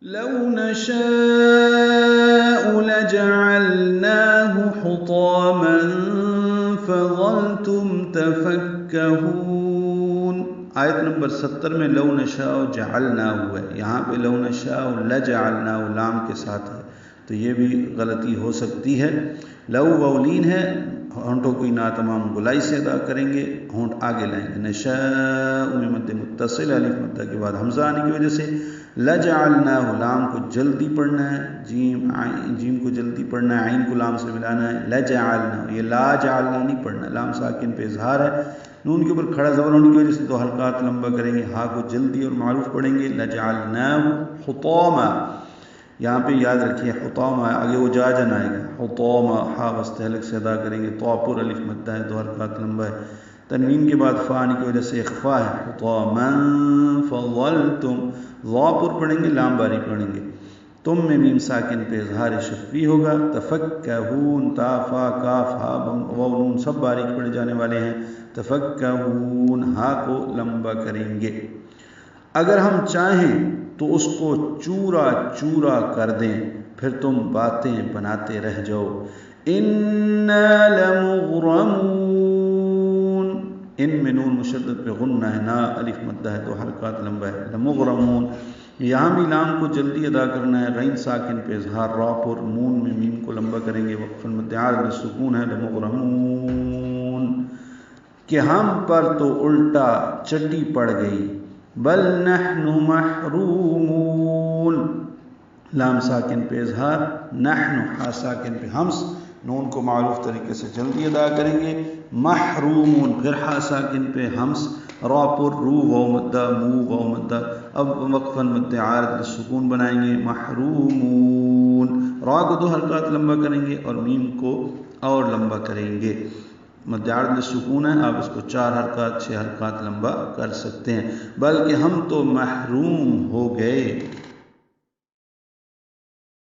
لو نشاء لجعلناه حطاما فظلتم تفكهون۔ آیت نمبر 70 میں لو نشاء جعلناه ہے، یہاں پہ لو نشاء لجعلناه لام کے ساتھ ہے، تو یہ بھی غلطی ہو سکتی ہے۔ لو وولین ہے، ہونٹوں کو ناتمام گلائی سے ادا کریں گے، ہونٹ آگے لائیں گے۔ نشاء میں مد متصل، الف مدہ کے بعد حمزہ آنے کی وجہ سے لجعلناہ لام کو جلدی پڑھنا ہے، جیم کو جلدی پڑھنا ہے، عین کو لام سے ملانا ہے۔ لجعلناہ، یہ لا جعلنا نہیں پڑھنا، لام ساکن پہ اظہار ہے، نون کے اوپر کھڑا زبر ہونے کی وجہ سے 2 حلقات لمبا کریں گے، ہا کو جلدی اور معروف پڑھیں گے۔ لجعلناہ حطاما، یہاں پہ یاد رکھیے حطاما آگے وہ جاجن آئے گا، حطاما ہا وسط حلق سے ادا کریں گے، تو پر الف مدہ ہے، 2 حرکات لمبا ہے۔ تنوین کے بعد فا آنے کی وجہ سے اخفا ہے، حطاما فظلتم، ضا پر پڑھیں گے، لام باری پڑھیں گے۔ تم میں میم ساکن پہ اظہار شفوی ہوگا۔ تفکہون، تا فا کاف ہا واو نون سب باریک پڑھے جانے والے ہیں۔ تفکہون، ہا کو لمبا کریں گے۔ اگر ہم چاہیں تو اس کو چورا چورا کر دیں، پھر تم باتیں بناتے رہ جاؤ۔ انا لمغرمون، ان میں نون مشدد پہ غنہ ہے، نا الف مدہ ہے، 2 حرکات لمبا ہے۔ لمغرمون، یہاں بھی لام کو جلدی ادا کرنا ہے، غین ساکن پہ اظہار، را پر نون میں میم کو لمبا کریں گے، وقف المد عارض سکون ہے۔ لمغرمون، کہ ہم پر تو الٹا چٹی پڑ گئی۔ بل نحن محرومون، لام ساکن پہ اظہار، نحن ہا ساکن پہ حمز، نون کو معروف طریقے سے جلدی ادا کریں گے۔ محرومون، پھر ہا ساکن پہ حمز، را پر رو واو مدہ، مو واو مدہ، اب وقفاً مد عارض سکون بنائیں گے۔ محرومون، را کو 2 حرکات لمبا کریں گے اور میم کو اور لمبا کریں گے۔ مد عارض سکون ہے، آپ اس کو 4 حرکات 6 حرکات لمبا کر سکتے ہیں۔ بلکہ ہم تو محروم ہو گئے۔